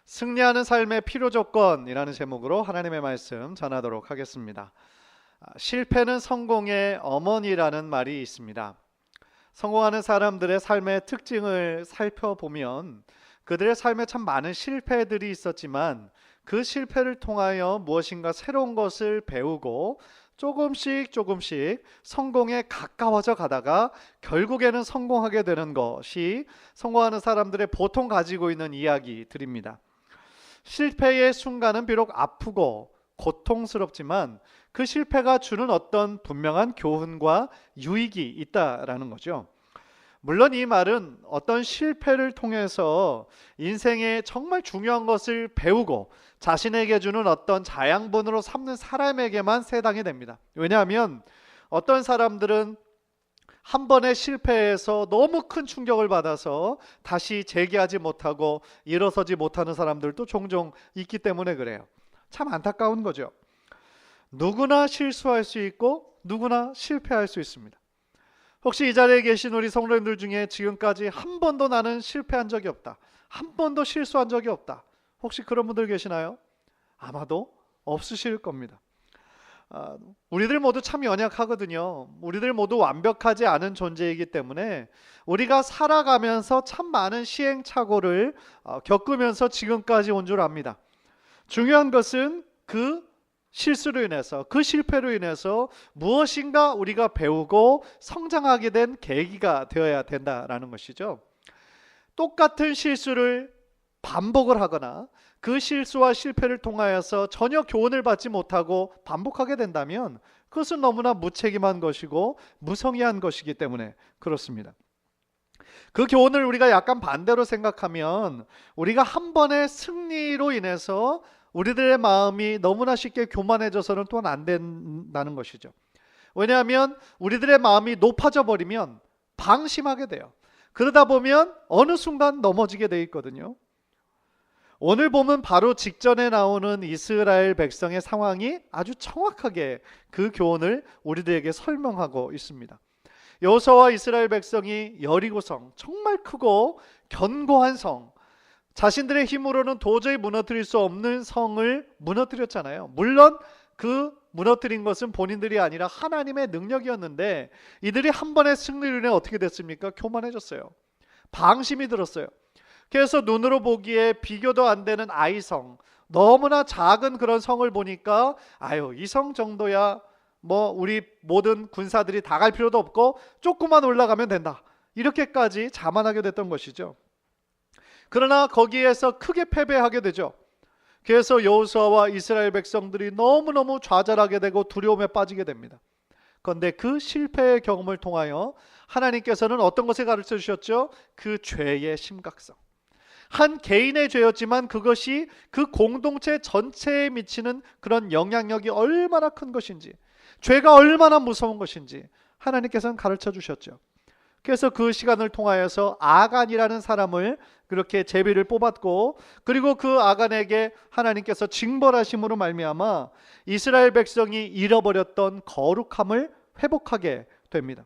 승리하는 삶의 필요 조건이라는 제목으로 하나님의 말씀 전하도록 하겠습니다. 실패는 성공의 어머니라는 말이 있습니다. 성공하는 사람들의 삶의 특징을 살펴보면 그들의 삶에 참 많은 실패들이 있었지만 그 실패를 통하여 무엇인가 새로운 것을 배우고 조금씩 성공에 가까워져 가다가 결국에는 성공하게 되는 것이 성공하는 사람들의 보통 가지고 있는 이야기들입니다. 실패의 순간은 비록 아프고 고통스럽지만 그 실패가 주는 어떤 분명한 교훈과 유익이 있다라는 거죠. 물론 이 말은 어떤 실패를 통해서 인생에 정말 중요한 것을 배우고 자신에게 주는 어떤 자양분으로 삼는 사람에게만 해당이 됩니다. 왜냐하면 어떤 사람들은 한 번의 실패에서 너무 큰 충격을 받아서 다시 재기하지 못하고 일어서지 못하는 사람들도 종종 있기 때문에 그래요. 참 안타까운 거죠. 누구나 실수할 수 있고 누구나 실패할 수 있습니다. 혹시 이 자리에 계신 우리 성도님들 중에 지금까지 한 번도 나는 실패한 적이 없다, 한 번도 실수한 적이 없다, 혹시 그런 분들 계시나요? 아마도 없으실 겁니다. 우리들 모두 참 연약하거든요. 우리들 모두 완벽하지 않은 존재이기 때문에 우리가 살아가면서 참 많은 시행착오를 겪으면서 지금까지 온 줄 압니다. 중요한 것은 그 실수로 인해서, 그 실패로 인해서 무엇인가 우리가 배우고 성장하게 된 계기가 되어야 된다라는 것이죠. 똑같은 실수를 반복을 하거나 그 실수와 실패를 통하여서 전혀 교훈을 받지 못하고 반복하게 된다면 그것은 너무나 무책임한 것이고 무성의한 것이기 때문에 그렇습니다. 그 교훈을 우리가 약간 반대로 생각하면 우리가 한 번의 승리로 인해서 우리들의 마음이 너무나 쉽게 교만해져서는 또한 안 된다는 것이죠. 왜냐하면 우리들의 마음이 높아져 버리면 방심하게 돼요. 그러다 보면 어느 순간 넘어지게 돼 있거든요. 오늘 보면 바로 직전에 나오는 이스라엘 백성의 상황이 아주 정확하게 그 교훈을 우리들에게 설명하고 있습니다. 여호수아와 이스라엘 백성이 여리고성, 정말 크고 견고한 성, 자신들의 힘으로는 도저히 무너뜨릴 수 없는 성을 무너뜨렸잖아요. 물론 그 무너뜨린 것은 본인들이 아니라 하나님의 능력이었는데 이들이 한 번의 승리로 인해 어떻게 됐습니까? 교만해졌어요. 방심이 들었어요. 그래서 눈으로 보기에 비교도 안 되는 아이성, 너무나 작은 그런 성을 보니까 이 성 정도야 뭐 우리 모든 군사들이 다 갈 필요도 없고 조금만 올라가면 된다, 이렇게까지 자만하게 됐던 것이죠. 그러나 거기에서 크게 패배하게 되죠. 그래서 여호수아와 이스라엘 백성들이 너무너무 좌절하게 되고 두려움에 빠지게 됩니다. 그런데 그 실패의 경험을 통하여 하나님께서는 어떤 것을 가르쳐 주셨죠? 그 죄의 심각성. 한 개인의 죄였지만 그것이 그 공동체 전체에 미치는 그런 영향력이 얼마나 큰 것인지, 죄가 얼마나 무서운 것인지 하나님께서는 가르쳐 주셨죠. 그래서 그 시간을 통하여서 아간이라는 사람을 그렇게 제비를 뽑았고, 그리고 그 아간에게 하나님께서 징벌하심으로 말미암아 이스라엘 백성이 잃어버렸던 거룩함을 회복하게 됩니다.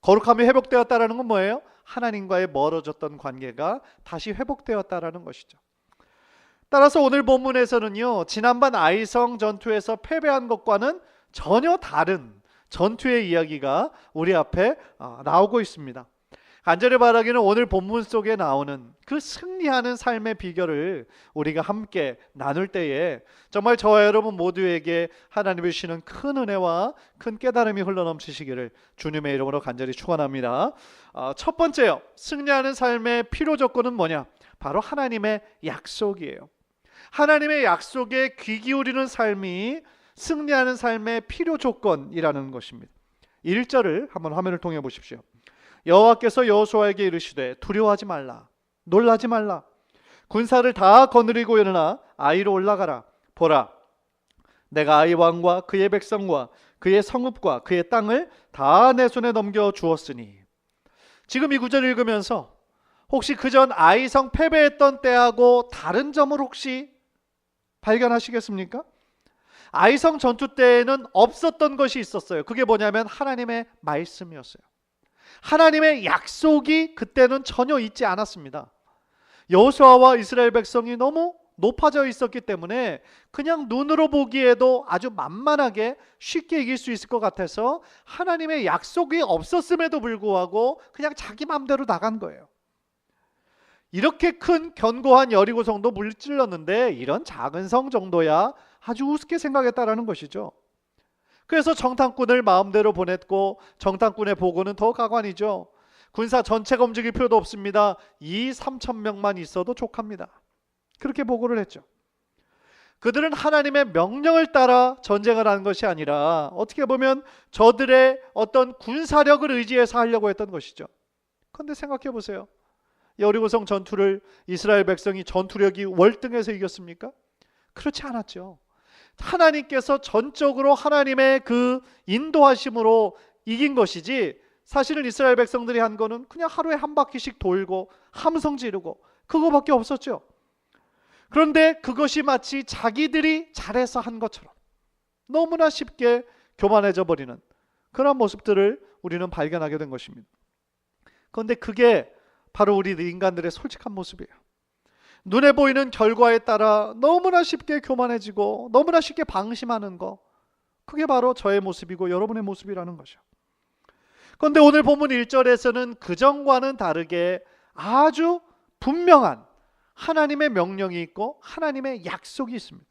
거룩함이 회복되었다는 건 뭐예요? 하나님과의 멀어졌던 관계가 다시 회복되었다는 것이죠. 따라서 오늘 본문에서는요, 지난번 아이성 전투에서 패배한 것과는 전혀 다른 전투의 이야기가 우리 앞에 나오고 있습니다. 간절히 바라기는 오늘 본문 속에 나오는 그 승리하는 삶의 비결을 우리가 함께 나눌 때에 정말 저와 여러분 모두에게 하나님이 주시는 큰 은혜와 큰 깨달음이 흘러넘치시기를 주님의 이름으로 간절히 축원합니다. 첫 번째요, 승리하는 삶의 필요 조건은 뭐냐? 바로 하나님의 약속이에요. 하나님의 약속에 귀 기울이는 삶이 승리하는 삶의 필요 조건이라는 것입니다. 1절을 한번 화면을 통해 보십시오. 여호와께서 여호수아에게 이르시되 두려워하지 말라, 놀라지 말라. 군사를 다 거느리고 일어나 아이로 올라가라. 보라, 내가 아이 왕과 그의 백성과 그의 성읍과 그의 땅을 다 내 손에 넘겨 주었으니. 지금 이 구절을 읽으면서 혹시 그전 아이성 패배했던 때하고 다른 점을 혹시 발견하시겠습니까? 아이성 전투 때에는 없었던 것이 있었어요. 그게 뭐냐면 하나님의 말씀이었어요. 하나님의 약속이 그때는 전혀 있지 않았습니다. 여호수아와 이스라엘 백성이 너무 높아져 있었기 때문에 그냥 눈으로 보기에도 아주 만만하게 쉽게 이길 수 있을 것 같아서 하나님의 약속이 없었음에도 불구하고 그냥 자기 마음대로 나간 거예요. 이렇게 큰 견고한 여리고성도 물질렀는데 이런 작은 성 정도야 아주 우습게 생각했다라는 것이죠. 그래서 정탐꾼을 마음대로 보냈고, 정탐꾼의 보고는 더 가관이죠. 군사 전체가 움직일 필요도 없습니다. 2,3,000명만 있어도 족합니다. 그렇게 보고를 했죠. 그들은 하나님의 명령을 따라 전쟁을 하는 것이 아니라 어떻게 보면 저들의 어떤 군사력을 의지해서 하려고 했던 것이죠. 그런데 생각해 보세요. 여리고성 전투를 이스라엘 백성이 전투력이 월등해서 이겼습니까? 그렇지 않았죠. 하나님께서 전적으로 하나님의 그 인도하심으로 이긴 것이지, 사실은 이스라엘 백성들이 한 거는 그냥 하루에 한 바퀴씩 돌고 함성 지르고 그거밖에 없었죠. 그런데 그것이 마치 자기들이 잘해서 한 것처럼 너무나 쉽게 교만해져 버리는 그런 모습들을 우리는 발견하게 된 것입니다. 그런데 그게 바로 우리 인간들의 솔직한 모습이에요. 눈에 보이는 결과에 따라 너무나 쉽게 교만해지고 너무나 쉽게 방심하는 거, 그게 바로 저의 모습이고 여러분의 모습이라는 거죠. 그런데 오늘 본문 1절에서는 그전과는 다르게 아주 분명한 하나님의 명령이 있고 하나님의 약속이 있습니다.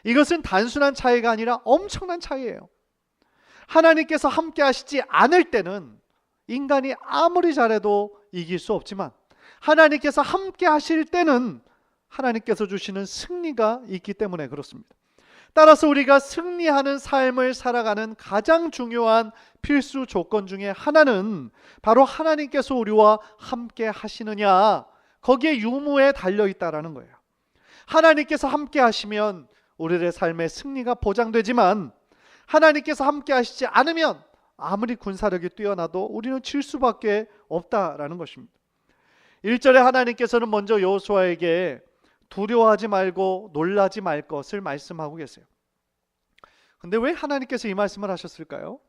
이것은 단순한 차이가 아니라 엄청난 차이예요. 하나님께서 함께 하시지 않을 때는 인간이 아무리 잘해도 이길 수 없지만, 하나님께서 함께 하실 때는 하나님께서 주시는 승리가 있기 때문에 그렇습니다. 따라서 우리가 승리하는 삶을 살아가는 가장 중요한 필수 조건 중에 하나는 바로 하나님께서 우리와 함께 하시느냐, 거기에 유무에 달려있다라는 거예요. 하나님께서 함께 하시면 우리의 삶의 승리가 보장되지만, 하나님께서 함께 하시지 않으면 아무리 군사력이 뛰어나도 우리는 질 수밖에 없다라는 것입니다. 1절에 하나님께서는 먼저 여호수아에게 두려워하지 말고 놀라지 말 것을 말씀하고 계세요. 근데 왜 하나님께서 이 말씀을 하셨을까요?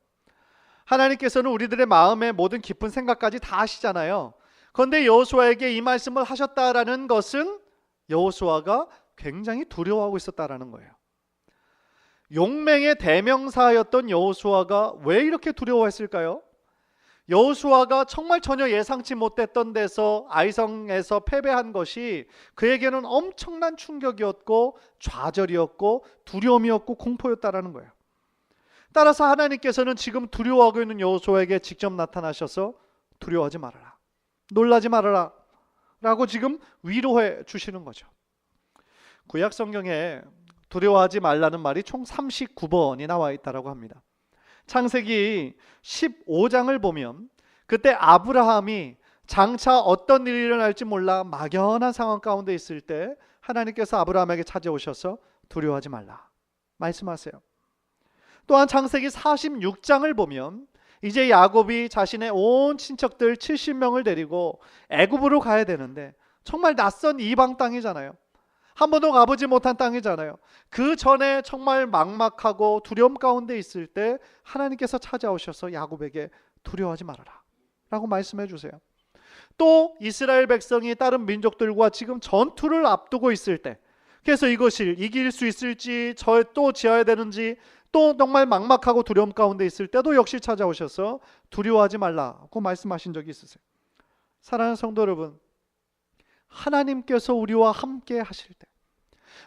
하나님께서는 우리들의 마음의 모든 깊은 생각까지 다 아시잖아요. 그런데 여호수아에게 이 말씀을 하셨다라는 것은 여호수아가 굉장히 두려워하고 있었다라는 거예요. 용맹의 대명사였던 여호수아가 왜 이렇게 두려워했을까요? 여호수아가 정말 전혀 예상치 못했던 데서 아이성에서 패배한 것이 그에게는 엄청난 충격이었고 좌절이었고 두려움이었고 공포였다라는 거예요. 따라서 하나님께서는 지금 두려워하고 있는 여호수아에게 직접 나타나셔서 두려워하지 말아라, 놀라지 말아라 라고 지금 위로해 주시는 거죠. 구약 성경에 두려워하지 말라는 말이 총 39번이 나와 있다고 합니다. 창세기 15장을 보면 그때 아브라함이 장차 어떤 일이 일어날지 몰라 막연한 상황 가운데 있을 때 하나님께서 아브라함에게 찾아오셔서 두려워하지 말라 말씀하세요. 또한 창세기 46장을 보면 이제 야곱이 자신의 온 친척들 70명을 데리고 애굽으로 가야 되는데, 정말 낯선 이방 땅이잖아요. 한 번도 가보지 못한 땅이잖아요. 그 전에 정말 막막하고 두려움 가운데 있을 때 하나님께서 찾아오셔서 야곱에게 두려워하지 말아라 라고 말씀해 주세요. 또 이스라엘 백성이 다른 민족들과 지금 전투를 앞두고 있을 때, 그래서 이것을 이길 수 있을지 또 지어야 되는지 또 정말 막막하고 두려움 가운데 있을 때도 역시 찾아오셔서 두려워하지 말라고 말씀하신 적이 있으세요. 사랑하는 성도 여러분, 하나님께서 우리와 함께 하실 때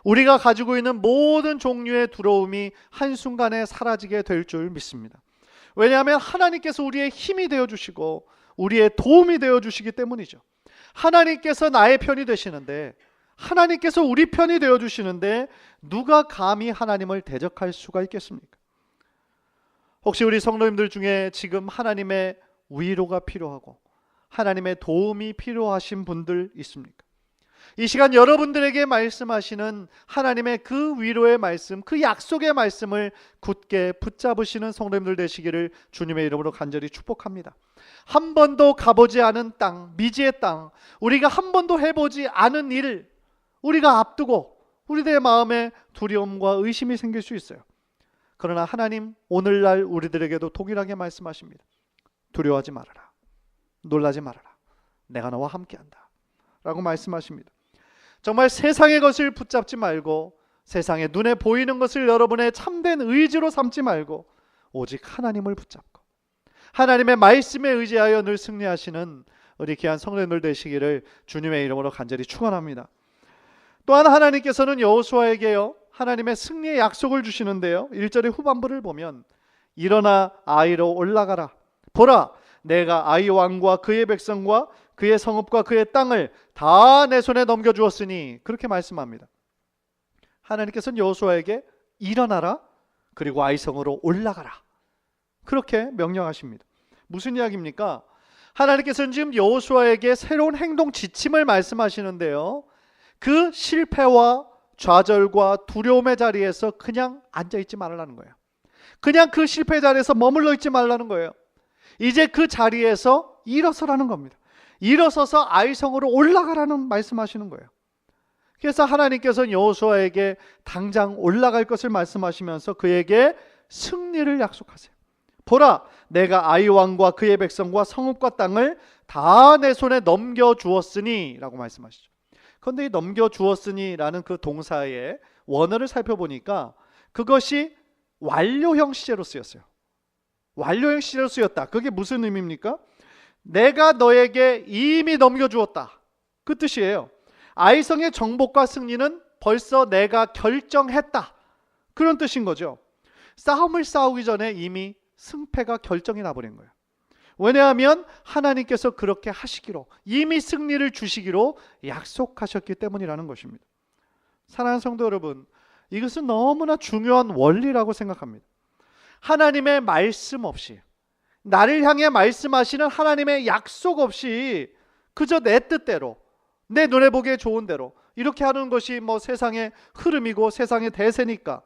우리가 가지고 있는 모든 종류의 두려움이 한순간에 사라지게 될 줄 믿습니다. 왜냐하면 하나님께서 우리의 힘이 되어주시고 우리의 도움이 되어주시기 때문이죠. 하나님께서 나의 편이 되시는데, 하나님께서 우리 편이 되어주시는데 누가 감히 하나님을 대적할 수가 있겠습니까? 혹시 우리 성도님들 중에 지금 하나님의 위로가 필요하고 하나님의 도움이 필요하신 분들 있습니까? 이 시간 여러분들에게 말씀하시는 하나님의 그 위로의 말씀, 그 약속의 말씀을 굳게 붙잡으시는 성도님들 되시기를 주님의 이름으로 간절히 축복합니다. 한 번도 가보지 않은 땅, 미지의 땅, 우리가 한 번도 해보지 않은 일, 우리가 앞두고 우리들의 마음에 두려움과 의심이 생길 수 있어요. 그러나 하나님 오늘날 우리들에게도 동일하게 말씀하십니다. 두려워하지 말아라, 놀라지 말아라, 내가 너와 함께한다 라고 말씀하십니다. 정말 세상의 것을 붙잡지 말고 세상의 눈에 보이는 것을 여러분의 참된 의지로 삼지 말고 오직 하나님을 붙잡고 하나님의 말씀에 의지하여 늘 승리하시는 우리 귀한 성도님들 되시기를 주님의 이름으로 간절히 축원합니다. 또한 하나님께서는 여호수아에게요 하나님의 승리의 약속을 주시는데요 1절의 후반부를 보면 일어나 아이로 올라가라. 보라, 내가 아이 왕과 그의 백성과 그의 성읍과 그의 땅을 다 내 손에 넘겨주었으니 그렇게 말씀합니다. 하나님께서는 여호수아에게 일어나라 그리고 아이 성으로 올라가라 그렇게 명령하십니다. 무슨 이야기입니까? 하나님께서는 지금 여호수아에게 새로운 행동 지침을 말씀하시는데요 그 실패와 좌절과 두려움의 자리에서 그냥 앉아있지 말라는 거예요. 그냥 그 실패 자리에서 머물러 있지 말라는 거예요. 이제 그 자리에서 일어서라는 겁니다. 일어서서 아이성으로 올라가라는 말씀하시는 거예요. 그래서 하나님께서는 여호수아에게 당장 올라갈 것을 말씀하시면서 그에게 승리를 약속하세요. 보라, 내가 아이 왕과 그의 백성과 성읍과 땅을 다 내 손에 넘겨주었으니 라고 말씀하시죠. 그런데 이 넘겨주었으니 라는 그 동사의 원어를 살펴보니까 그것이 완료형 시제로 쓰였어요. 완료형 시제로 쓰였다. 그게 무슨 의미입니까? 내가 너에게 이미 넘겨주었다 그 뜻이에요. 아이성의 정복과 승리는 벌써 내가 결정했다 그런 뜻인 거죠. 싸움을 싸우기 전에 이미 승패가 결정이 나버린 거예요. 왜냐하면 하나님께서 그렇게 하시기로 이미 승리를 주시기로 약속하셨기 때문이라는 것입니다. 사랑하는 성도 여러분, 이것은 너무나 중요한 원리라고 생각합니다. 하나님의 말씀 없이 나를 향해 말씀하시는 하나님의 약속 없이 그저 내 뜻대로 내 눈에 보기에 좋은 대로 이렇게 하는 것이 뭐 세상의 흐름이고 세상의 대세니까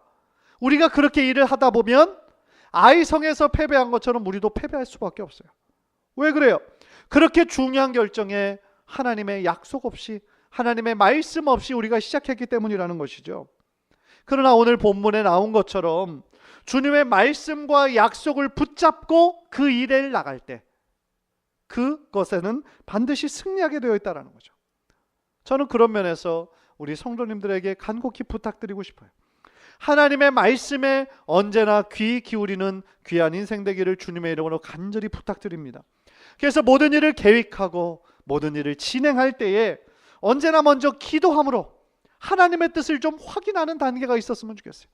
우리가 그렇게 일을 하다 보면 아이성에서 패배한 것처럼 우리도 패배할 수밖에 없어요. 왜 그래요? 그렇게 중요한 결정에 하나님의 약속 없이 하나님의 말씀 없이 우리가 시작했기 때문이라는 것이죠. 그러나 오늘 본문에 나온 것처럼 주님의 말씀과 약속을 붙잡고 그 일에 나갈 때 그것에는 반드시 승리하게 되어 있다는 거죠. 저는 그런 면에서 우리 성도님들에게 간곡히 부탁드리고 싶어요. 하나님의 말씀에 언제나 귀 기울이는 귀한 인생 되기를 주님의 이름으로 간절히 부탁드립니다. 그래서 모든 일을 계획하고 모든 일을 진행할 때에 언제나 먼저 기도함으로 하나님의 뜻을 좀 확인하는 단계가 있었으면 좋겠어요.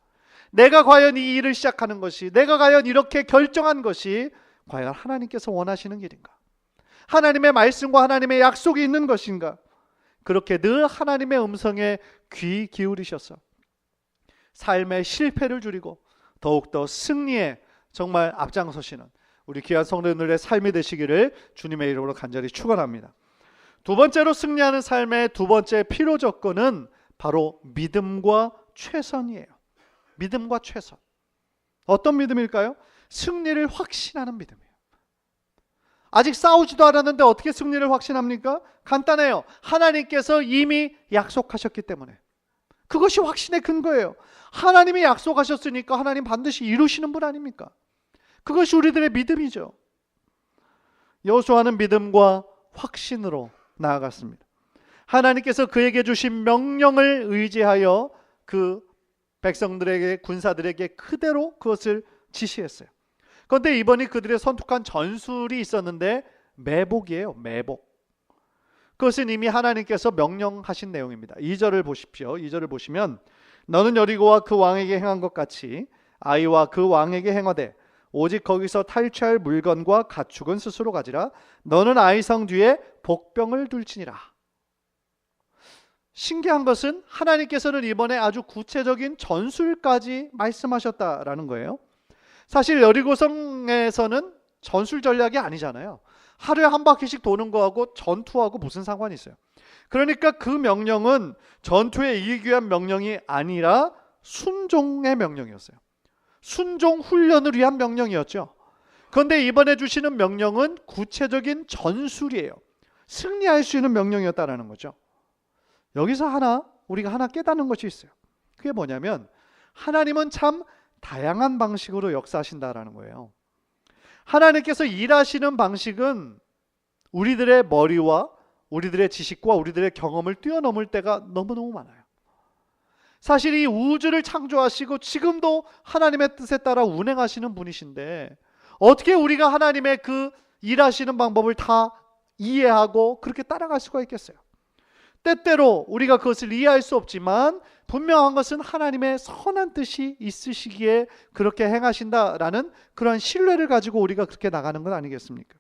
내가 과연 이 일을 시작하는 것이, 내가 과연 이렇게 결정한 것이 과연 하나님께서 원하시는 길인가? 하나님의 말씀과 하나님의 약속이 있는 것인가? 그렇게 늘 하나님의 음성에 귀 기울이셔서 삶의 실패를 줄이고 더욱더 승리에 정말 앞장서시는 우리 귀한 성도님들의 삶이 되시기를 주님의 이름으로 간절히 축원합니다. 두 번째로 승리하는 삶의 두 번째 필요 조건은 바로 믿음과 최선이에요. 믿음과 최선. 어떤 믿음일까요? 승리를 확신하는 믿음이에요. 아직 싸우지도 않았는데 어떻게 승리를 확신합니까? 간단해요. 하나님께서 이미 약속하셨기 때문에. 그것이 확신의 근거예요. 하나님이 약속하셨으니까 하나님 반드시 이루시는 분 아닙니까? 그것이 우리들의 믿음이죠. 여호수아는 믿음과 확신으로 나아갔습니다. 하나님께서 그에게 주신 명령을 의지하여 그 백성들에게, 군사들에게 그대로 그것을 지시했어요. 그런데 이번이 그들의 선택한 전술이 있었는데 매복이에요. 매복. 그것은 이미 하나님께서 명령하신 내용입니다. 2절을 보십시오. 2절을 보시면 너는 여리고와 그 왕에게 행한 것 같이 아이와 그 왕에게 행하되 오직 거기서 탈취할 물건과 가축은 스스로 가지라. 너는 아이성 뒤에 복병을 둘지니라. 신기한 것은 하나님께서는 이번에 아주 구체적인 전술까지 말씀하셨다라는 거예요. 사실 여리고성에서는 전술 전략이 아니잖아요. 하루에 한 바퀴씩 도는 거하고 전투하고 무슨 상관이 있어요? 그러니까 그 명령은 전투에 이기기 위한 명령이 아니라 순종의 명령이었어요. 순종 훈련을 위한 명령이었죠. 그런데 이번에 주시는 명령은 구체적인 전술이에요. 승리할 수 있는 명령이었다라는 거죠. 여기서 우리가 하나 깨닫는 것이 있어요. 그게 뭐냐면 하나님은 참 다양한 방식으로 역사하신다라는 거예요. 하나님께서 일하시는 방식은 우리들의 머리와 우리들의 지식과 우리들의 경험을 뛰어넘을 때가 너무너무 많아요. 사실 이 우주를 창조하시고 지금도 하나님의 뜻에 따라 운행하시는 분이신데 어떻게 우리가 하나님의 그 일하시는 방법을 다 이해하고 그렇게 따라갈 수가 있겠어요? 때때로 우리가 그것을 이해할 수 없지만 분명한 것은 하나님의 선한 뜻이 있으시기에 그렇게 행하신다라는 그런 신뢰를 가지고 우리가 그렇게 나가는 건 아니겠습니까?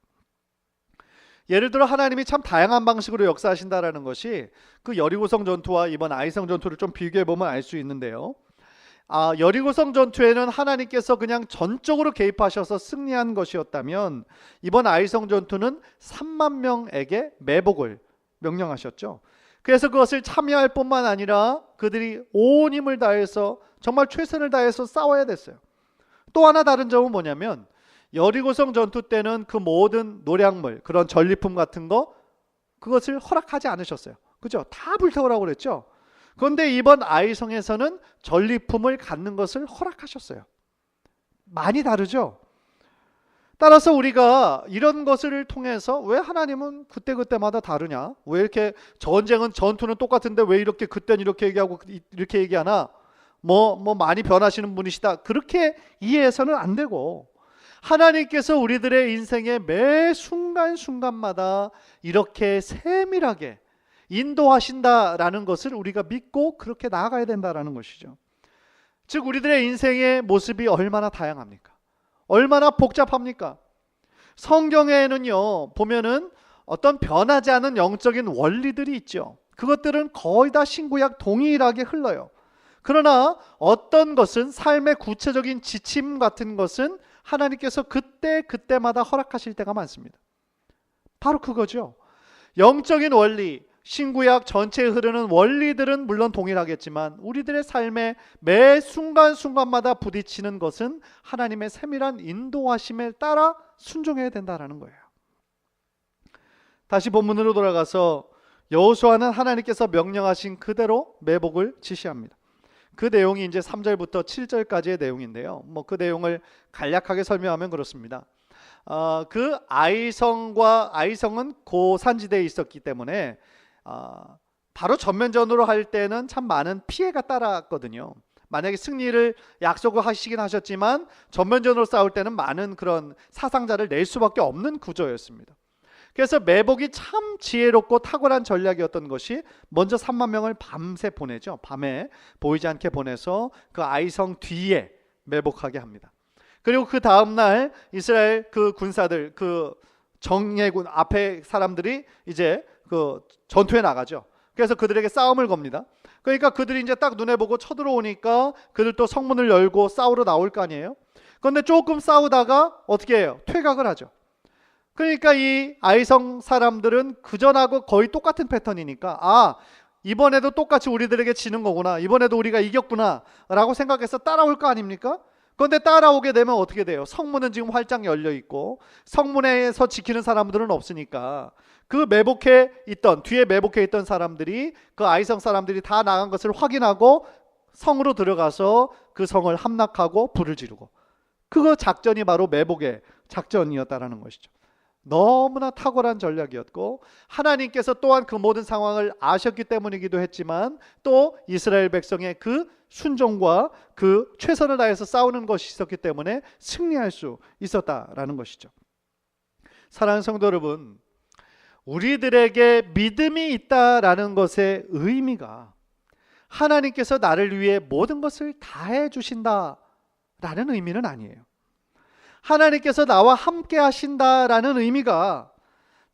예를 들어 하나님이 참 다양한 방식으로 역사하신다라는 것이 그 여리고성 전투와 이번 아이성 전투를 좀 비교해 보면 알 수 있는데요. 여리고성 전투에는 하나님께서 그냥 전적으로 개입하셔서 승리한 것이었다면 이번 아이성 전투는 3만 명에게 매복을 명령하셨죠. 그래서 그것을 참여할 뿐만 아니라 그들이 온 힘을 다해서 정말 최선을 다해서 싸워야 됐어요. 또 하나 다른 점은 뭐냐면 여리고성 전투 때는 그 모든 노량물, 그런 전리품 같은 거 그것을 허락하지 않으셨어요. 그죠? 다 불태우라고 그랬죠. 그런데 이번 아이성에서는 전리품을 갖는 것을 허락하셨어요. 많이 다르죠? 따라서 우리가 이런 것을 통해서 왜 하나님은 그때그때마다 다르냐? 왜 이렇게 전투는 똑같은데 왜 이렇게 그때는 이렇게 얘기하고 이렇게 얘기하나? 뭐 많이 변하시는 분이시다. 그렇게 이해해서는 안 되고 하나님께서 우리들의 인생의 매 순간순간마다 이렇게 세밀하게 인도하신다라는 것을 우리가 믿고 그렇게 나아가야 된다라는 것이죠. 즉 우리들의 인생의 모습이 얼마나 다양합니까? 얼마나 복잡합니까? 성경에는요 보면은 어떤 변하지 않은 영적인 원리들이 있죠. 그것들은 거의 다 신구약 동일하게 흘러요. 그러나 어떤 것은 삶의 구체적인 지침 같은 것은 하나님께서 그때마다 허락하실 때가 많습니다. 바로 그거죠. 영적인 원리, 신구약 전체에 흐르는 원리들은 물론 동일하겠지만 우리들의 삶의 매 순간순간마다 부딪히는 것은 하나님의 세밀한 인도하심에 따라 순종해야 된다는 거예요. 다시 본문으로 돌아가서 여호수아는 하나님께서 명령하신 그대로 매복을 지시합니다. 그 내용이 이제 3절부터 7절까지의 내용인데요. 그 내용을 간략하게 설명하면 그렇습니다. 그 아이성은 고산지대에 있었기 때문에 바로 전면전으로 할 때는 참 많은 피해가 따랐거든요. 만약에 승리를 약속을 하시긴 하셨지만 전면전으로 싸울 때는 많은 그런 사상자를 낼 수밖에 없는 구조였습니다. 그래서 매복이 참 지혜롭고 탁월한 전략이었던 것이 먼저 3만 명을 밤새 보내죠. 밤에 보이지 않게 보내서 그 아이성 뒤에 매복하게 합니다. 그리고 그 다음날 이스라엘 그 군사들, 그 정예군 앞에 사람들이 이제 그 전투에 나가죠. 그래서 그들에게 싸움을 겁니다. 그러니까 그들이 이제 딱 눈에 보고 쳐들어오니까 그들도 성문을 열고 싸우러 나올 거 아니에요. 그런데 조금 싸우다가 어떻게 해요? 퇴각을 하죠. 그러니까 이 아이성 사람들은 그전하고 거의 똑같은 패턴이니까 이번에도 똑같이 우리들에게 지는 거구나, 이번에도 우리가 이겼구나 라고 생각해서 따라올 거 아닙니까? 그런데 따라오게 되면 어떻게 돼요? 성문은 지금 활짝 열려 있고 성문에서 지키는 사람들은 없으니까 그 뒤에 매복해 있던 사람들이 그 아이성 사람들이 다 나간 것을 확인하고 성으로 들어가서 그 성을 함락하고 불을 지르고, 그거 작전이 바로 매복의 작전이었다라는 것이죠. 너무나 탁월한 전략이었고 하나님께서 또한 그 모든 상황을 아셨기 때문이기도 했지만 또 이스라엘 백성의 그 순종과 그 최선을 다해서 싸우는 것이 있었기 때문에 승리할 수 있었다라는 것이죠. 사랑하는 성도 여러분, 우리들에게 믿음이 있다라는 것의 의미가 하나님께서 나를 위해 모든 것을 다해 주신다라는 의미는 아니에요. 하나님께서 나와 함께 하신다라는 의미가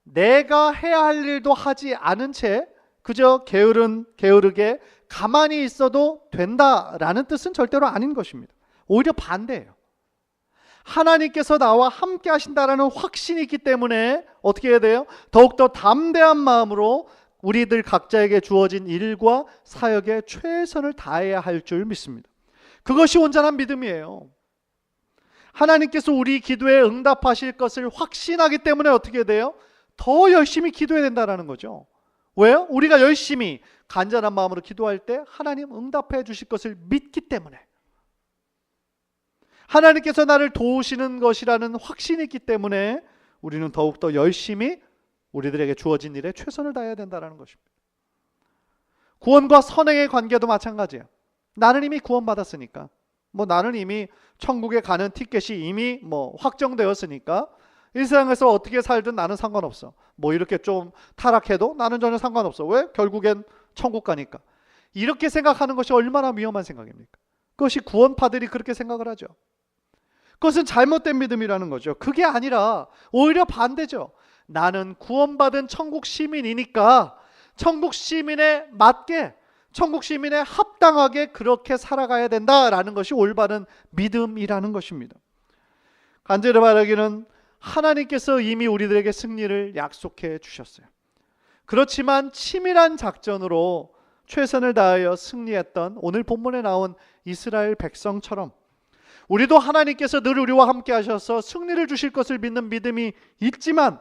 내가 해야 할 일도 하지 않은 채 그저 게으르게 가만히 있어도 된다라는 뜻은 절대로 아닌 것입니다. 오히려 반대예요. 하나님께서 나와 함께 하신다라는 확신이 있기 때문에 어떻게 해야 돼요? 더욱더 담대한 마음으로 우리들 각자에게 주어진 일과 사역에 최선을 다해야 할 줄 믿습니다. 그것이 온전한 믿음이에요. 하나님께서 우리 기도에 응답하실 것을 확신하기 때문에 어떻게 돼요? 더 열심히 기도해야 된다는 거죠. 왜요? 우리가 열심히 간절한 마음으로 기도할 때 하나님 응답해 주실 것을 믿기 때문에, 하나님께서 나를 도우시는 것이라는 확신이 있기 때문에 우리는 더욱더 열심히 우리들에게 주어진 일에 최선을 다해야 된다는 것입니다. 구원과 선행의 관계도 마찬가지예요. 나는 이미 구원받았으니까, 나는 이미 천국에 가는 티켓이 이미 확정되었으니까 이 세상에서 어떻게 살든 나는 상관없어. 이렇게 좀 타락해도 나는 전혀 상관없어. 왜? 결국엔 천국 가니까. 이렇게 생각하는 것이 얼마나 위험한 생각입니까? 그것이 구원파들이 그렇게 생각을 하죠. 그것은 잘못된 믿음이라는 거죠. 그게 아니라 오히려 반대죠. 나는 구원받은 천국 시민이니까 천국 시민에 맞게, 천국 시민에 합당하게 그렇게 살아가야 된다라는 것이 올바른 믿음이라는 것입니다. 간절히 바라기는 하나님께서 이미 우리들에게 승리를 약속해 주셨어요. 그렇지만 치밀한 작전으로 최선을 다하여 승리했던 오늘 본문에 나온 이스라엘 백성처럼 우리도 하나님께서 늘 우리와 함께 하셔서 승리를 주실 것을 믿는 믿음이 있지만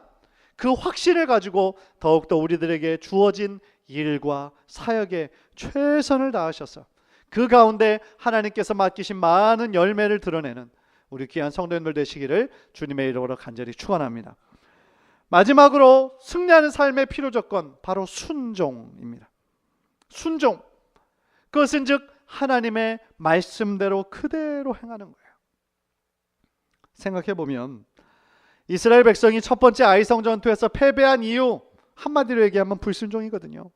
그 확신을 가지고 더욱더 우리들에게 주어진 일과 사역에 최선을 다하셔서 그 가운데 하나님께서 맡기신 많은 열매를 드러내는 우리 귀한 성도님들 되시기를 주님의 이름으로 간절히 축원합니다. 마지막으로 승리하는 삶의 필요 조건, 바로 순종입니다. 순종. 그것은 즉 하나님의 말씀대로 그대로 행하는 거예요. 생각해 보면 이스라엘 백성이 첫 번째 아이성 전투에서 패배한 이유, 한마디로 얘기하면 불순종이거든요.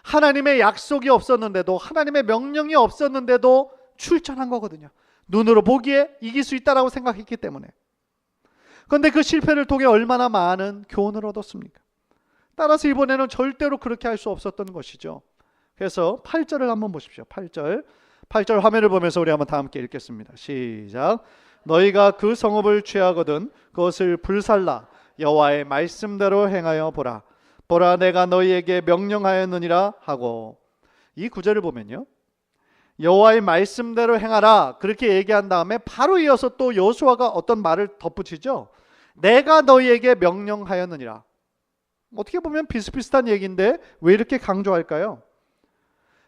하나님의 약속이 없었는데도, 하나님의 명령이 없었는데도 출전한 거거든요. 눈으로 보기에 이길 수 있다라고 생각했기 때문에. 그런데 그 실패를 통해 얼마나 많은 교훈을 얻었습니까? 따라서 이번에는 절대로 그렇게 할 수 없었던 것이죠. 그래서 8절을 한번 보십시오. 8절 화면을 보면서 우리 한번 다 함께 읽겠습니다. 시작. 너희가 그 성읍을 취하거든 그것을 불살라 여호와의 말씀대로 행하여 보라. 보라, 내가 너희에게 명령하였느니라 하고. 이 구절을 보면요, 여호와의 말씀대로 행하라 그렇게 얘기한 다음에 바로 이어서 또 여호수아가 어떤 말을 덧붙이죠. 내가 너희에게 명령하였느니라. 어떻게 보면 비슷비슷한 얘기인데 왜 이렇게 강조할까요?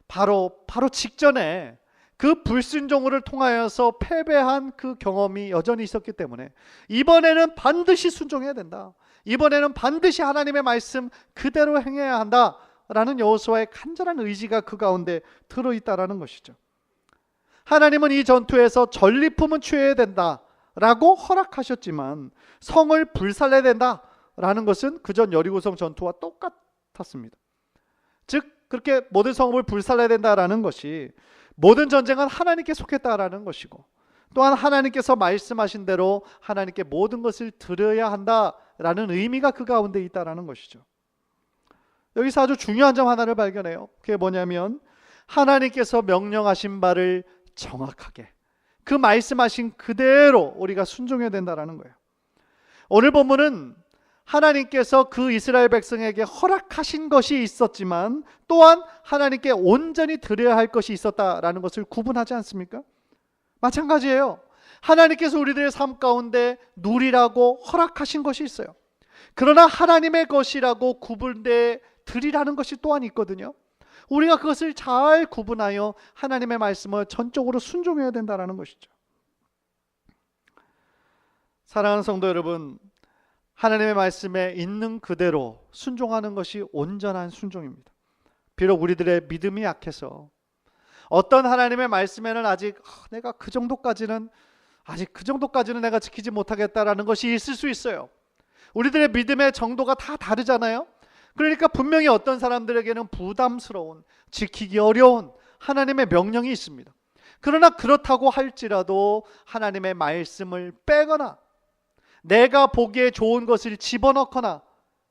바로 직전에 그 불순종을 통하여서 패배한 그 경험이 여전히 있었기 때문에 이번에는 반드시 순종해야 된다. 이번에는 반드시 하나님의 말씀 그대로 행해야 한다라는 여호수아의 간절한 의지가 그 가운데 들어있다라는 것이죠. 하나님은 이 전투에서 전리품은 취해야 된다라고 허락하셨지만 성을 불살려야 된다라는 것은 그전 여리고성 전투와 똑같았습니다. 즉 그렇게 모든 성읍을 불살려야 된다라는 것이 모든 전쟁은 하나님께 속했다라는 것이고, 또한 하나님께서 말씀하신 대로 하나님께 모든 것을 드려야 한다라는 의미가 그 가운데 있다라는 것이죠. 여기서 아주 중요한 점 하나를 발견해요. 그게 뭐냐면 하나님께서 명령하신 바를 정확하게 그 말씀하신 그대로 우리가 순종해야 된다라는 거예요. 오늘 본문은 하나님께서 그 이스라엘 백성에게 허락하신 것이 있었지만 또한 하나님께 온전히 드려야 할 것이 있었다라는 것을 구분하지 않습니까? 마찬가지예요. 하나님께서 우리들의 삶 가운데 누리라고 허락하신 것이 있어요. 그러나 하나님의 것이라고 구분돼 드리라는 것이 또한 있거든요. 우리가 그것을 잘 구분하여 하나님의 말씀을 전적으로 순종해야 된다는 것이죠. 사랑하는 성도 여러분, 하나님의 말씀에 있는 그대로 순종하는 것이 온전한 순종입니다. 비록 우리들의 믿음이 약해서 어떤 하나님의 말씀에는 아직 내가 그 정도까지는 내가 지키지 못하겠다라는 것이 있을 수 있어요. 우리들의 믿음의 정도가 다 다르잖아요. 그러니까 분명히 어떤 사람들에게는 부담스러운, 지키기 어려운 하나님의 명령이 있습니다. 그러나 그렇다고 할지라도 하나님의 말씀을 빼거나 내가 보기에 좋은 것을 집어넣거나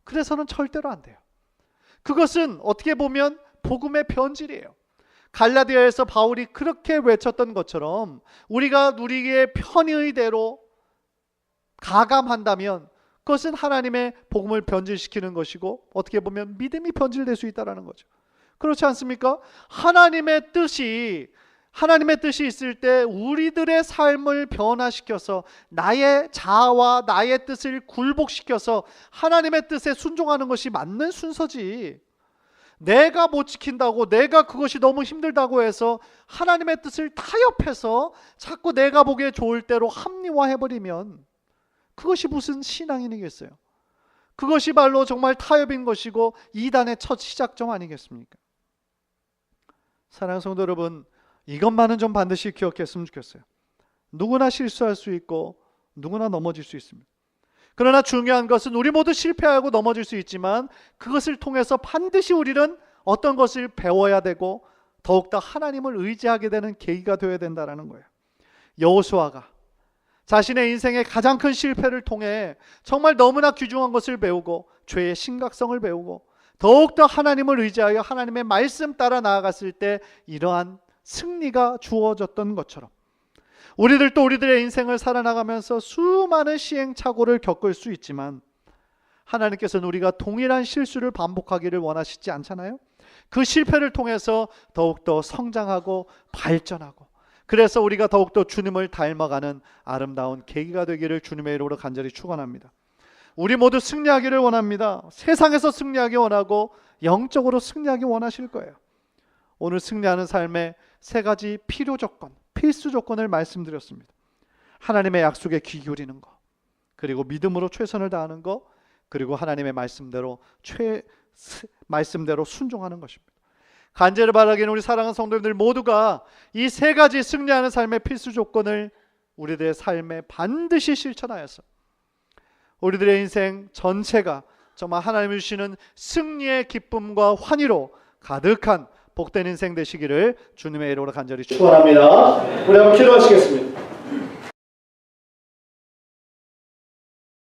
그래서는 절대로 안 돼요. 그것은 어떻게 보면 복음의 변질이에요. 갈라디아에서 바울이 그렇게 외쳤던 것처럼 우리가 누리기에 편의의 대로 가감한다면 그것은 하나님의 복음을 변질시키는 것이고 어떻게 보면 믿음이 변질될 수 있다는 거죠. 그렇지 않습니까? 하나님의 뜻이 있을 때 우리들의 삶을 변화시켜서 나의 자아와 나의 뜻을 굴복시켜서 하나님의 뜻에 순종하는 것이 맞는 순서지, 내가 못 지킨다고, 내가 그것이 너무 힘들다고 해서 하나님의 뜻을 타협해서 자꾸 내가 보기에 좋을 대로 합리화해버리면 그것이 무슨 신앙이겠어요? 그것이 바로 정말 타협인 것이고 이단의 첫 시작점 아니겠습니까? 사랑하는 성도 여러분, 이것만은 좀 반드시 기억했으면 좋겠어요. 누구나 실수할 수 있고 누구나 넘어질 수 있습니다. 그러나 중요한 것은 우리 모두 실패하고 넘어질 수 있지만 그것을 통해서 반드시 우리는 어떤 것을 배워야 되고 더욱더 하나님을 의지하게 되는 계기가 되어야 된다는 거예요. 여호수아가 자신의 인생의 가장 큰 실패를 통해 정말 너무나 귀중한 것을 배우고 죄의 심각성을 배우고 더욱더 하나님을 의지하여 하나님의 말씀 따라 나아갔을 때 이러한 승리가 주어졌던 것처럼 우리들도 우리들의 인생을 살아나가면서 수많은 시행착오를 겪을 수 있지만 하나님께서는 우리가 동일한 실수를 반복하기를 원하시지 않잖아요. 그 실패를 통해서 더욱더 성장하고 발전하고 그래서 우리가 더욱더 주님을 닮아가는 아름다운 계기가 되기를 주님의 이름으로 간절히 축원합니다. 우리 모두 승리하기를 원합니다. 세상에서 승리하기 원하고 영적으로 승리하기 원하실 거예요. 오늘 승리하는 삶의 세 가지 필요 조건, 필수 조건을 말씀드렸습니다. 하나님의 약속에 귀 기울이는 것, 그리고 믿음으로 최선을 다하는 것, 그리고 하나님의 말씀대로 순종하는 것입니다. 간절히 바라기는 우리 사랑하는 성도님들 모두가 이 세 가지 승리하는 삶의 필수 조건을 우리들의 삶에 반드시 실천하여서 우리들의 인생 전체가 정말 하나님이 주시는 승리의 기쁨과 환희로 가득한 복된 인생 되시기를 주님의 이름으로 간절히 축원합니다. 우리 한번 기도하시겠습니다.